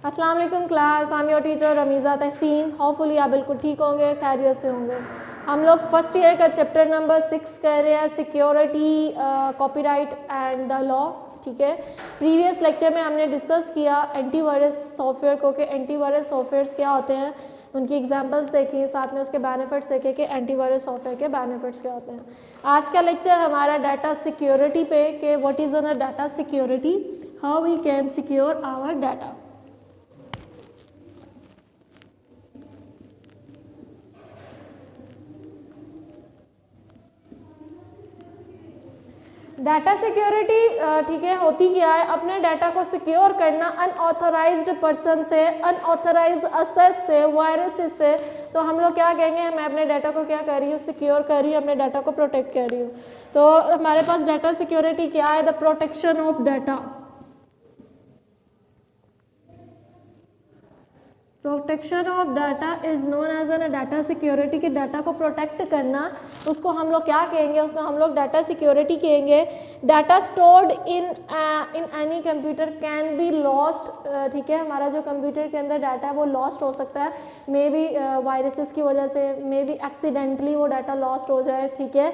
अस्सलाम वालेकुम class, I am your teacher Ramiza Tahseen. Hopefully आप बिल्कुल ठीक होंगे, खैरियत से होंगे। हम लोग फर्स्ट ईयर का चैप्टर नंबर 6 कर रहे हैं, security, copyright and the law. ठीक है, प्रीवियस लेक्चर में हमने डिस्कस किया एंटीवायरस सॉफ्टवेयर को, कि एंटीवायरस सॉफ्टवेयर्स क्या होते हैं, उनकी एग्जांपल्स देखी, साथ में उसके बेनिफिट्स देखे कि एंटीवायरस सॉफ्टवेयर के बेनिफिट्स क्या होते हैं। आज का लेक्चर हमारा डाटा सिक्योरिटी पे, कि what is a data security, how we can secure our data. Data security ठीक है होती क्या है, अपने डाटा को सिक्योर करना अनऑथराइज्ड पर्सन से, अनऑथराइज्ड एक्सेस से, वायरसेस से। तो हम लोग क्या कहेंगे, मैं अपने डाटा को क्या कर रही हूँ, सिक्योर कर रही हूँ, अपने डाटा को प्रोटेक्ट कर रही हूँ। तो हमारे पास डाटा सिक्योरिटी क्या है, the protection of data. Protection of data is known as an data security, के डाटा को प्रोटेक्ट करना, उसको हम लोग क्या कहेंगे, उसको हम लोग डाटा सिक्योरिटी कहेंगे। Data stored in any computer can be lost. ठीक है, हमारा जो कंप्यूटर के अंदर डाटा है वो लॉस्ट हो सकता है, मे बी वायरसेस की वजह से, मे बी एक्सीडेंटली वो डाटा लॉस्ट हो जाए। ठीक है,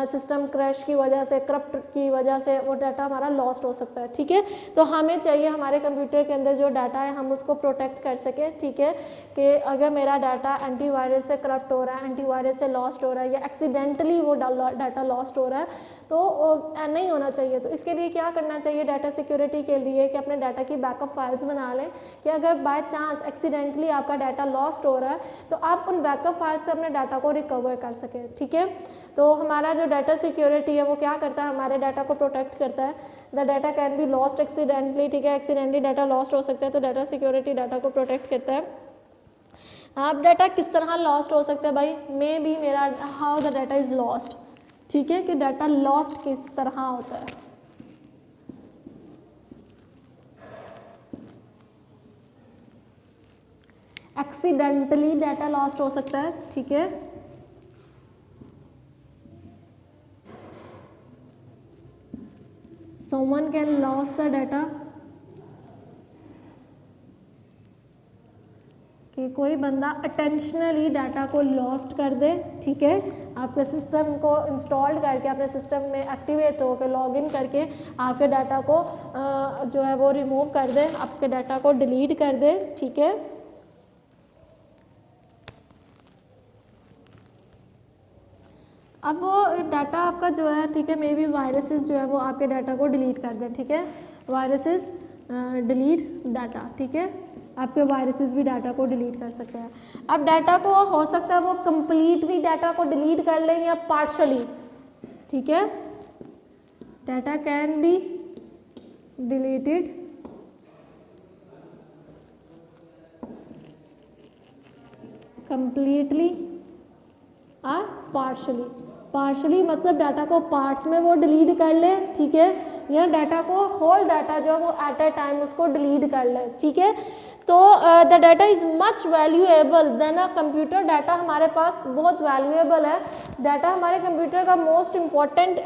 सिस्टम क्रैश की वजह से, करप्ट की वजह से वो डाटा हमारा लॉस्ट हो सकता है। ठीक है, तो हमें चाहिए हमारे कंप्यूटर के अंदर जो डाटा है हम उसको प्रोटेक्ट कर सकें। ठीक है, कि अगर मेरा डाटा एंटीवायरस से करप्ट हो रहा है, एंटीवायरस से लॉस्ट हो रहा है, या एक्सीडेंटली वो डाटा लॉस्ट हो रहा है, तो नहीं होना चाहिए। तो इसके लिए क्या करना चाहिए डाटा सिक्योरिटी के लिए, कि अपने डाटा की बैकअप फाइल्स बना लें, कि अगर बाय चांस एक्सीडेंटली आपका डाटा लॉस्ट हो रहा है तो आप उन बैकअप फाइल्स से अपने डाटा को रिकवर कर सकें। ठीक है, तो हमारा जो डाटा सिक्योरिटी है वो क्या करता है, हमारे डाटा को प्रोटेक्ट करता है। The data can be lost accidentally. ठीक है, एक्सीडेंटली डाटा लॉस्ट हो सकता है, तो डाटा सिक्योरिटी डाटा को प्रोटेक्ट करता है। आप डाटा किस तरह लॉस्ट हो सकता है भाई, मे बी मेरा how the data is lost. ठीक है, कि डाटा लॉस्ट किस तरह होता है। एक्सीडेंटली डाटा लॉस्ट हो सकता है। ठीक है, someone can lose the data, कि कोई बंदा अटेंशनली डाटा को लॉस्ट कर दे। ठीक है, आपके सिस्टम को इंस्टॉल करके, अपने सिस्टम में एक्टिवेट होकर लॉगिन करके आपके डाटा को जो है वो रिमूव कर दे, आपके डाटा को डिलीट कर दे। ठीक है, अब वो डाटा आपका जो है, ठीक है, मे बी वायरसेस जो है वो आपके डाटा को डिलीट कर दें। ठीक है, वायरसेस डिलीट डाटा। ठीक है, आपके वायरसेस भी डाटा को डिलीट कर सकते हैं। अब डाटा को हो सकता है वो कंप्लीटली डाटा को डिलीट कर लें या पार्शली। ठीक है, data can be deleted completely और पार्शली। पार्शली मतलब डाटा को पार्ट्स में वो डिलीट कर ले। ठीक है, या डाटा को होल डाटा जो है वो एट अ टाइम उसको डिलीट कर ले। ठीक है, तो the data is much valuable then a computer. Data हमारे पास बहुत वैल्यूएबल है। डाटा हमारे कंप्यूटर का मोस्ट इम्पॉर्टेंट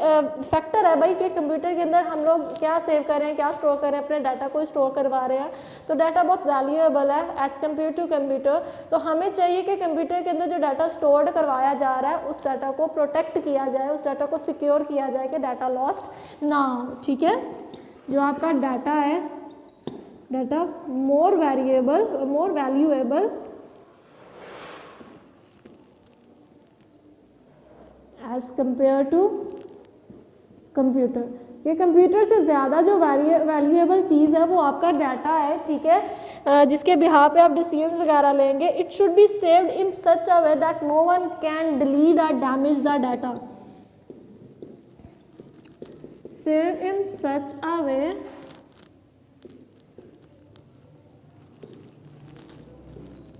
फैक्टर है भाई, कि कंप्यूटर के अंदर हम लोग क्या सेव कर रहे हैं, क्या स्टोर कर रहे हैं, अपने डाटा को स्टोर करवा रहे हैं। तो डाटा बहुत वैल्यूएबल है एज़ कम्पेयर टू कंप्यूटर। तो हमें चाहिए कि कंप्यूटर के अंदर जो डाटा स्टोर्ड करवाया जा रहा है उस डाटा को प्रोटेक्ट किया जाए, उस डाटा को सिक्योर किया जाए, कि डाटा लॉस्ट ना हो। ठीक है, जो आपका डाटा है, data more valuable as compare to computer. ये कंप्यूटर से ज़्यादा जो वैल्यूएबल चीज़ है वो आपका डाटा है। ठीक है, जिसके बिहार पे आप डिसीजंस वगैरह लेंगे। It should be saved in such a way that no one can delete or damage the data. Save in such a way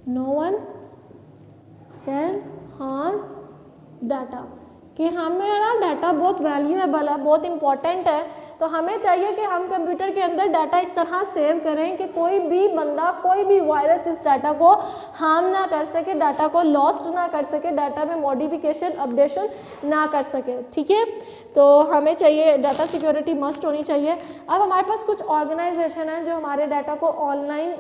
no one can harm data, कि हमारा डाटा बहुत वैल्यूएबल है, बहुत इंपॉर्टेंट है। तो हमें चाहिए कि हम कंप्यूटर के अंदर डाटा इस तरह सेव करें कि कोई भी बंदा, कोई भी वायरस इस डाटा को हार्म ना कर सके, डाटा को लॉस्ट ना कर सके, डाटा में मॉडिफिकेशन, अपडेशन ना कर सके। ठीक है, तो हमें चाहिए डाटा सिक्योरिटी मस्ट होनी चाहिए। अब हमारे पास कुछ ऑर्गेनाइजेशन है जो हमारे डाटा को ऑनलाइन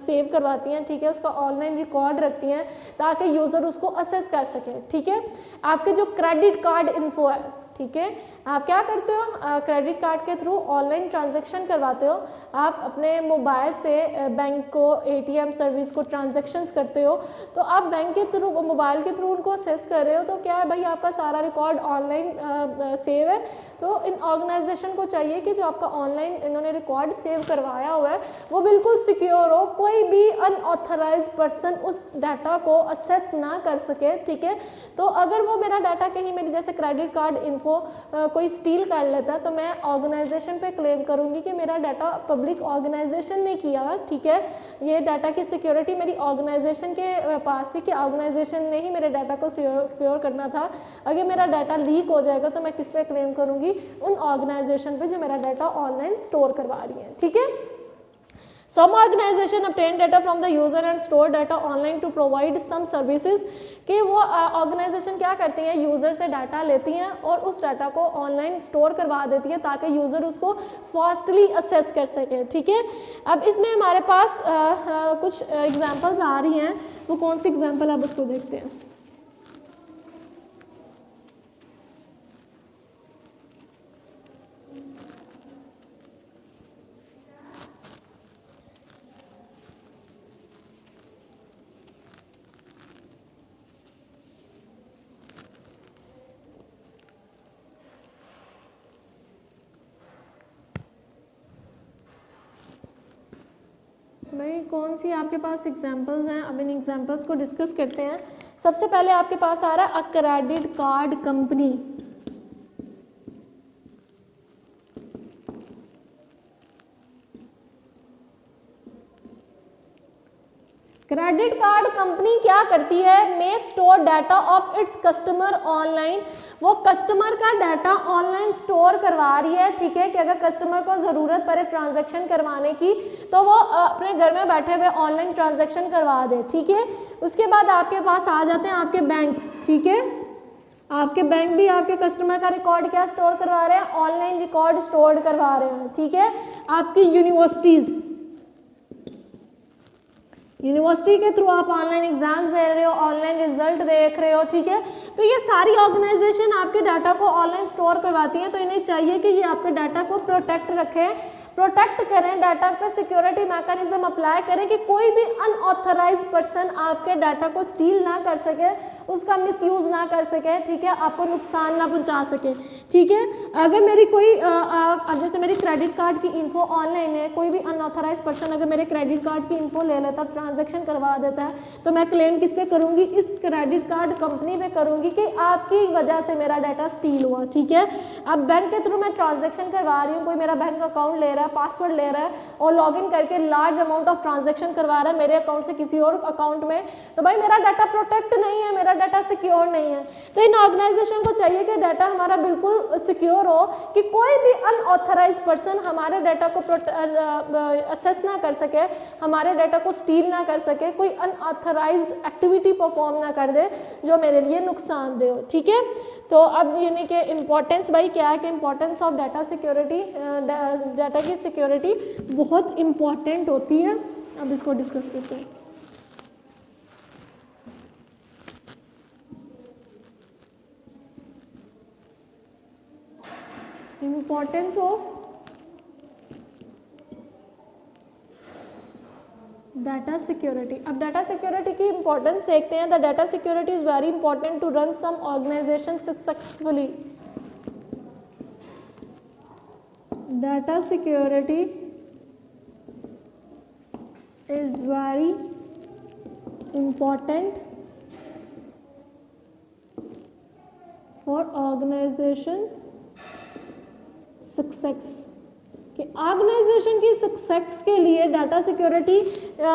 सेव करवाती हैं, ठीक है, उसका ऑनलाइन रिकॉर्ड रखती हैं ताकि यूज़र उसको असेस कर सके, ठीक है। आपके जो क्रेडिट कार्ड इन्फो है, ठीक है, आप क्या करते हो, क्रेडिट कार्ड के थ्रू ऑनलाइन ट्रांजैक्शन करवाते हो, आप अपने मोबाइल से बैंक को, एटीएम सर्विस को ट्रांजैक्शंस करते हो, तो आप बैंक के थ्रू, मोबाइल के थ्रू उनको असेस कर रहे हो, तो क्या है भाई, आपका सारा रिकॉर्ड ऑनलाइन सेव है। तो इन ऑर्गेनाइजेशन को चाहिए कि जो आपका ऑनलाइन इन्होंने रिकॉर्ड सेव करवाया हुआ है वो बिल्कुल सिक्योर हो, कोई भी अनऑथराइज पर्सन उस डाटा को असेस ना कर सके, ठीक है। तो अगर वो मेरा डाटा कहीं, मेरी जैसे क्रेडिट कार्ड इन्फो कोई स्टील कर लेता है, तो मैं ऑर्गेनाइजेशन पे क्लेम करूंगी कि मेरा डाटा पब्लिक ऑर्गेनाइजेशन ने किया, ठीक है, ये डाटा की सिक्योरिटी मेरी ऑर्गेनाइजेशन के पास थी कि ऑर्गेनाइजेशन ने ही मेरे डाटा को सिक्योर करना था। अगर मेरा डाटा लीक हो जाएगा तो मैं किस पे क्लेम करूंगी, उन ऑर्गेनाइजेशन पे जो मेरा डाटा ऑनलाइन स्टोर करवा रही है, ठीक है। Some organization obtain data from the user and store data online to provide some services, कि वो ऑर्गेनाइजेशन क्या करती हैं, यूज़र से डाटा लेती हैं और उस डाटा को ऑनलाइन स्टोर करवा देती हैं ताकि यूज़र उसको फास्टली असेस कर सके, ठीक है। अब इसमें हमारे पास कुछ एग्जांपल्स आ रही हैं, वो कौन सी एग्जांपल आप उसको देखते हैं। भाई कौन सी आपके पास एग्जांपल्स हैं, अब इन एग्जांपल्स को डिस्कस करते हैं। सबसे पहले आपके पास आ रहा है a credit card company. Credit card company क्या करती है, may store data of its customer online, वो कस्टमर का डाटा ऑनलाइन स्टोर करवा रही है, ठीक है, कि अगर कस्टमर को ज़रूरत पड़े ट्रांजैक्शन करवाने की तो वो अपने घर में बैठे हुए ऑनलाइन ट्रांजैक्शन करवा दे, ठीक है। उसके बाद आपके पास आ जाते हैं आपके बैंक्स, ठीक है, आपके बैंक भी आपके कस्टमर का रिकॉर्ड क्या स्टोर करवा रहे हैं, ऑनलाइन रिकॉर्ड स्टोर करवा रहे हैं, ठीक है। आपकी यूनिवर्सिटीज़, यूनिवर्सिटी के थ्रू आप ऑनलाइन एग्जाम्स दे रहे हो, ऑनलाइन रिजल्ट देख रहे हो, ठीक है। तो ये सारी ऑर्गेनाइजेशन आपके डाटा को ऑनलाइन स्टोर करवाती हैं, तो इन्हें चाहिए कि ये आपके डाटा को प्रोटेक्ट रखें, प्रोटेक्ट करें, डाटा पे सिक्योरिटी मैकेनिज्म अप्लाई करें कि कोई भी अनऑथराइज पर्सन आपके डाटा को स्टील ना कर सके, उसका मिसयूज़ ना कर सके, ठीक है, आपको नुकसान ना पहुंचा सके, ठीक है। अगर मेरी कोई जैसे मेरी क्रेडिट कार्ड की इन्फो ऑनलाइन है, कोई भी अनऑथराइज पर्सन अगर मेरे क्रेडिट कार्ड की इन्फो ले लेता, ट्रांजैक्शन करवा देता है, तो मैं क्लेम किस पे करूँगी, इस क्रेडिट कार्ड कंपनी पे करूँगी कि आपकी वजह से मेरा डाटा स्टील हुआ, ठीक है। अब बैंक के थ्रू मैं ट्रांजैक्शन करवा रही हूँ, कोई मेरा बैंक अकाउंट ले रहा है, पासवर्ड ले रहा है और लॉगिन करके लार्ज अमाउंट ऑफ ट्रांजैक्शन करवा रहा है मेरे अकाउंट से किसी और अकाउंट में, तो भाई मेरा डाटा प्रोटेक्ट नहीं है, मेरा डाटा सिक्योर नहीं है। तो इन ऑर्गेनाइजेशन को चाहिए कि डाटा हमारा बिल्कुल सिक्योर हो, कि कोई भी अनऑथराइज पर्सन हमारे डाटा को असेस ना कर सके, हमारे डाटा को स्टील ना कर सके, कोई अनऑथराइज्ड एक्टिविटी परफॉर्म ना कर दे जो मेरे लिए नुकसानदेह हो, ठीक है। तो अब यानी कि इम्पोर्टेंस भाई क्या है कि importance of data security, data की सिक्योरिटी बहुत इम्पॉर्टेंट होती है। अब इसको डिस्कस करते हैं। Importance of data security. अब डाटा सिक्योरिटी की इंपॉर्टेंस देखते हैं। The data security is very important to run some organisation successfully. Data security is very important for organization success। कि ऑर्गेनाइजेशन की सक्सेस के लिए डाटा सिक्योरिटी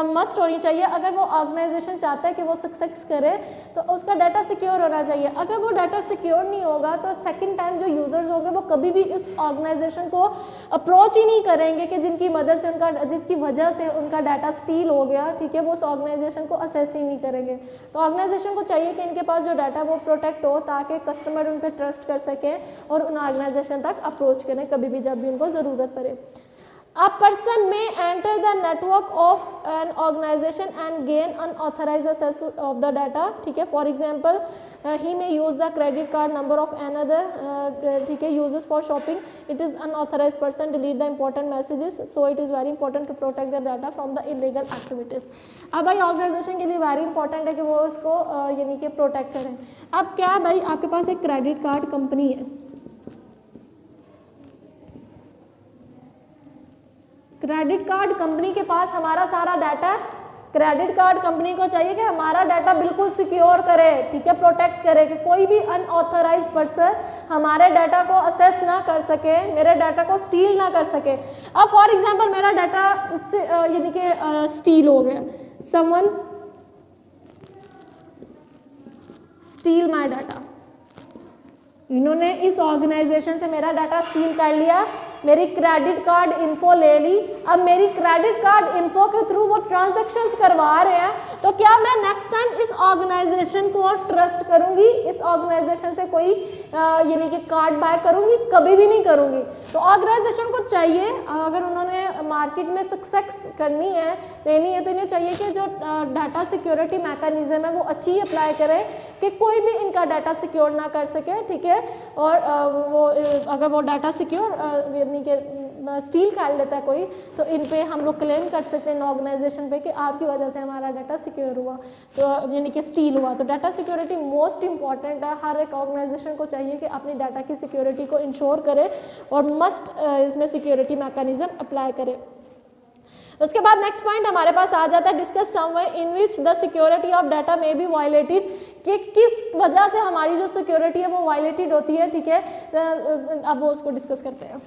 मस्ट होनी चाहिए। अगर वो ऑर्गेनाइजेशन चाहता है कि वो सक्सेस करे तो उसका डाटा सिक्योर होना चाहिए। अगर वो डाटा सिक्योर नहीं होगा तो सेकंड टाइम जो यूज़र्स होंगे वो कभी भी उस ऑर्गेनाइजेशन को अप्रोच ही नहीं करेंगे कि जिनकी मदद से जिसकी वजह से उनका डाटा स्टील हो गया, ठीक है, वो उस ऑर्गेनाइजेशन को असेस ही नहीं करेंगे। तो ऑर्गेनाइजेशन को चाहिए कि इनके पास जो डाटा वो प्रोटेक्ट हो ताकि कस्टमर उन पर ट्रस्ट कर सकें और उन ऑर्गेनाइजेशन तक अप्रोच करें कभी भी जब भी उनको ज़रूरत पड़े। A person may enter the network of an organization and gain unauthorized access of the data. ठीक है, for example he may use the credit card number of another ठीक है uses for shopping. It is unauthorized person, delete the important messages. So it is very important to protect the data from the illegal activities. अब भाई organisation के लिए very important है कि वो उसको यानी कि प्रोटेक्ट करें. अब क्या है भाई, आपके पास एक क्रेडिट कार्ड कंपनी है, क्रेडिट कार्ड कंपनी के पास हमारा सारा डाटा, क्रेडिट कार्ड कंपनी को चाहिए कि हमारा डाटा बिल्कुल सिक्योर करे, ठीक है, प्रोटेक्ट करे, कि कोई भी अनऑथराइज पर्सन हमारे डाटा को असेस ना कर सके, मेरे डाटा को स्टील ना कर सके. अब फॉर एग्जांपल मेरा डाटा यानी कि स्टील हो गया, समवन स्टील माय डाटा, इन्होंने इस ऑर्गेनाइजेशन से मेरा डाटा स्टील कर लिया, मेरी क्रेडिट कार्ड इन्फो ले ली. अब मेरी क्रेडिट कार्ड इन्फो के थ्रू वो ट्रांजैक्शंस करवा रहे हैं, तो क्या मैं नेक्स्ट टाइम इस ऑर्गेनाइजेशन को ट्रस्ट करूंगी, इस ऑर्गेनाइजेशन से कोई यानी कि कार्ड बाय करूंगी? कभी भी नहीं करूंगी. तो ऑर्गेनाइजेशन को चाहिए, अगर उन्होंने मार्केट में सक्सेस करनी है, लेनी है, तो इन्हें चाहिए कि जो डाटा सिक्योरिटी मैकेनिज्म है वो अच्छी अप्लाई करें कि कोई भी इनका डाटा सिक्योर ना कर सके, ठीक है. और वो अगर वो डाटा सिक्योर के स्टील कर लेता है कोई, तो इन पे हम लोग क्लेम कर सकते हैं ऑर्गेनाइजेशन पे कि आपकी वजह से हमारा डाटा सिक्योर हुआ, तो यानी कि स्टील हुआ. तो डाटा सिक्योरिटी मोस्ट इंपॉर्टेंट है, हर एक ऑर्गेनाइजेशन को चाहिए कि अपनी डाटा की सिक्योरिटी को इंश्योर करे और मस्ट इसमें सिक्योरिटी मैकेनिज्म अप्लाई करे. उसके बाद नेक्स्ट पॉइंट हमारे पास आ जाता है, discuss some way in which the security of data may be violated, कि किस वजह से हमारी जो सिक्योरिटी है वो वायलेटेड होती है, ठीक है. अब वो उसको डिस्कस करते हैं.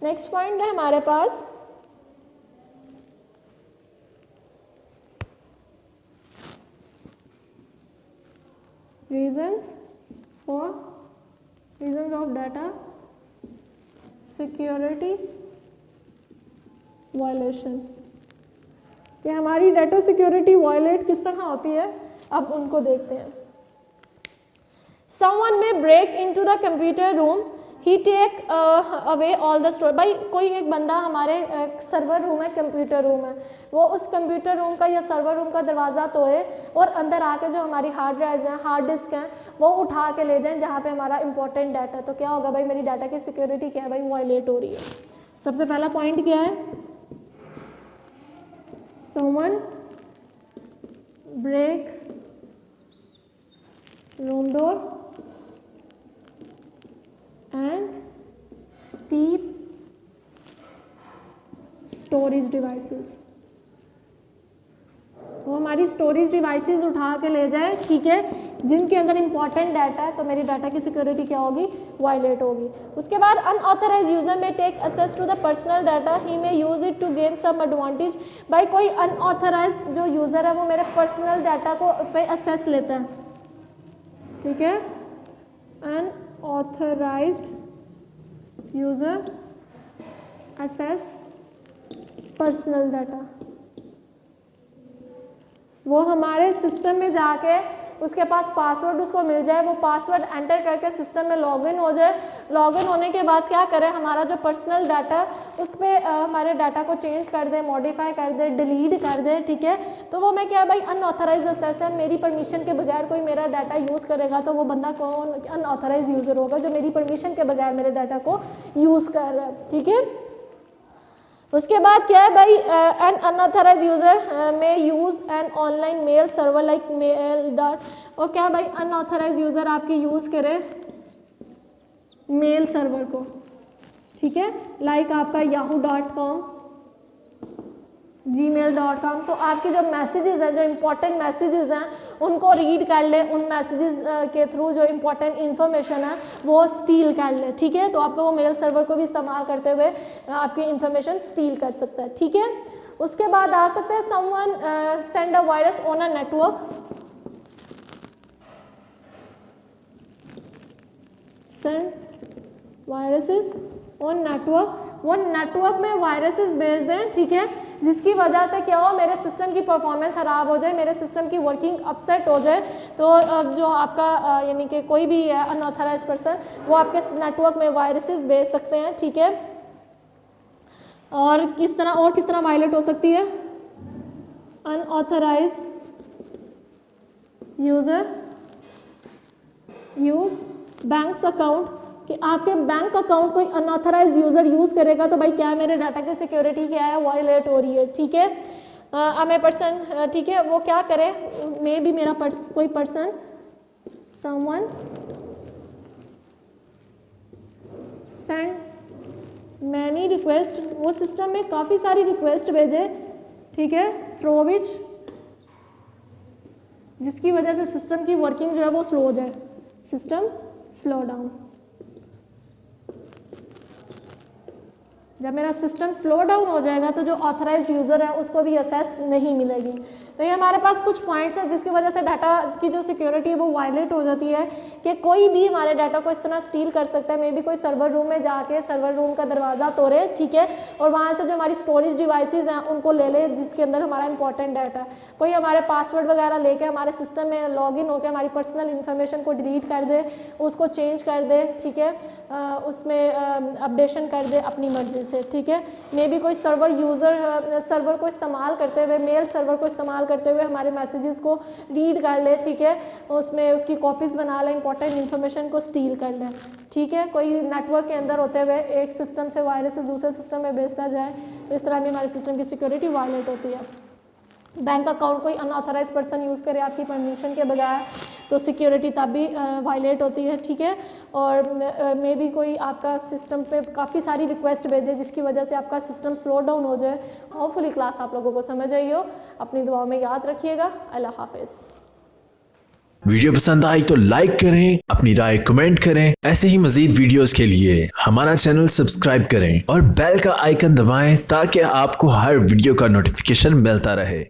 नेक्स्ट पॉइंट है हमारे पास reasons of data security violation, कि हमारी डाटा सिक्योरिटी वायलेट किस तरह होती है, अब उनको देखते हैं. Someone may break into the computer room, he take away all the storage. भाई कोई एक बंदा हमारे सर्वर रूम है, कंप्यूटर रूम है, वो उस कंप्यूटर रूम का या सर्वर रूम का दरवाज़ा तोड़े और अंदर आके जो हमारी हार्ड ड्राइव्स हैं, हार्ड डिस्क हैं, वो उठा के ले जाएं जहाँ पे हमारा इंपॉर्टेंट डाटा है. तो क्या होगा भाई, मेरी डाटा की सिक्योरिटी क्या है भाई, वायलेट हो रही है. सबसे पहला पॉइंट क्या है, someone break room door and steal storage devices. वो हमारी स्टोरेज डिवाइसेस उठा के ले जाए, ठीक है, जिनके अंदर इंपॉर्टेंट डाटा है, तो मेरी डाटा की सिक्योरिटी क्या होगी, वायलेट होगी. उसके बाद unauthorised user may take access to the personal data, he may use it to gain some advantage. भाई कोई अनऑथराइज जो यूज़र है वो मेरे पर्सनल डाटा को पे एक्सेस लेता है, ठीक है. Unauthorised user access personal data, वो हमारे सिस्टम में जाके उसके पास पासवर्ड उसको मिल जाए, वो पासवर्ड एंटर करके सिस्टम में लॉगिन हो जाए. लॉगिन होने के बाद क्या करे, हमारा जो पर्सनल डाटा उस पर हमारे डाटा को चेंज कर दे, मॉडिफाई कर दे, डिलीट कर दे, ठीक है. तो वो मैं क्या भाई अनऑथराइज एक्सेस है, मेरी परमिशन के बगैर कोई मेरा डाटा यूज़ करेगा तो वो बंदा कौन, अनऑथराइज यूज़र होगा जो मेरी परमिशन के बगैर मेरे डाटा को यूज़ कर रहा है, ठीक है. उसके बाद क्या है भाई, an unauthorise user may use an online mail server like mail dot, और क्या भाई अनऑथराइज यूज़र आपकी यूज़ करे मेल सर्वर को, ठीक है, लाइक आपका yahoo.com, gmail.com. तो आपके जो मैसेजेस हैं, जो इंपॉर्टेंट मैसेजेस हैं, उनको रीड कर ले, उन मैसेजेस के थ्रू जो इंपॉर्टेंट इन्फॉर्मेशन है वो स्टील कर ले, ठीक है. तो आपको वो मेल सर्वर को भी इस्तेमाल करते हुए आपकी इन्फॉर्मेशन स्टील कर सकता है, ठीक है. उसके बाद आ सकते हैं someone send a virus on a network, send viruses on network. वो नेटवर्क में वायरसेस भेज दें, ठीक है, जिसकी वजह से क्या हो, मेरे सिस्टम की परफॉर्मेंस ख़राब हो जाए, मेरे सिस्टम की वर्किंग अपसेट हो जाए। तो जो आपका यानी कि कोई भी है अनऑथराइज पर्सन, वो आपके नेटवर्क में वायरसेस भेज सकते हैं, ठीक है। और किस तरह वायलेट हो सकती है? Unauthorise user use banks account, कि आपके बैंक अकाउंट कोई अनऑथराइज यूज़र यूज़ करेगा तो भाई क्या मेरे डाटा की सिक्योरिटी क्या है, वायलेट हो रही है, ठीक है। अब पर्सन, ठीक है, वो क्या करे, मे भी मेरा कोई person someone send many request, वो सिस्टम में काफ़ी सारी रिक्वेस्ट भेजे, ठीक है, थ्रू विच, जिसकी वजह से सिस्टम की वर्किंग जो है वो स्लो हो जाए, सिस्टम स्लो डाउन। जब मेरा सिस्टम स्लो डाउन हो जाएगा तो जो ऑथराइज्ड यूज़र है उसको भी एक्सेस नहीं मिलेगी। तो ये हमारे पास कुछ पॉइंट्स हैं जिसकी वजह से डाटा की जो सिक्योरिटी है वो वायलेट हो जाती है, कि कोई भी हमारे डाटा को इस तरह स्टील कर सकता है। मे बी कोई सर्वर रूम में जाके सर्वर रूम का दरवाज़ा तोड़े, ठीक है, और वहाँ से जो हमारी स्टोरेज डिवाइसेज हैं उनको ले ले जिसके अंदर हमारा इंपॉर्टेंट डाटा, कोई हमारे पासवर्ड वगैरह लेके हमारे सिस्टम में लॉगिन होकर हमारी पर्सनल इन्फॉर्मेशन को डिलीट कर दे, उसको चेंज कर दे, ठीक है, उसमें अपडेशन कर दे अपनी मर्जी से, ठीक है। मे बी कोई सर्वर को इस्तेमाल करते हुए, मेल सर्वर को इस्तेमाल करते हुए हमारे मैसेजेस को रीड कर ले, ठीक है, उसमें उसकी कॉपीज़ बना ले, इंपॉर्टेंट इन्फॉर्मेशन को स्टील कर ले, ठीक है। कोई नेटवर्क के अंदर होते हुए एक सिस्टम से वायरसेस दूसरे सिस्टम में भेजता जाए, तो इस तरह भी हमारे सिस्टम की सिक्योरिटी वायलेट होती है। बैंक अकाउंट कोई अनऑथराइज पर्सन यूज़ करे आपकी परमिशन के बगैर तो सिक्योरिटी तब भी वायलेट होती है, ठीक है। और मे बी कोई आपका सिस्टम पे काफ़ी सारी रिक्वेस्ट भेजे जिसकी वजह से आपका सिस्टम स्लो डाउन हो जाए। होपफुली क्लास आप लोगों को समझ आई हो, अपनी दुआओं में याद रखिएगा। अल्लाह हाफिज़। वीडियो पसंद आई तो लाइक करें, अपनी राय कमेंट करें। ऐसे ही मजीद वीडियोस के लिए हमारा चैनल सब्सक्राइब करें और बेल का आइकन दबाएं ताकि आपको हर वीडियो का नोटिफिकेशन मिलता रहे।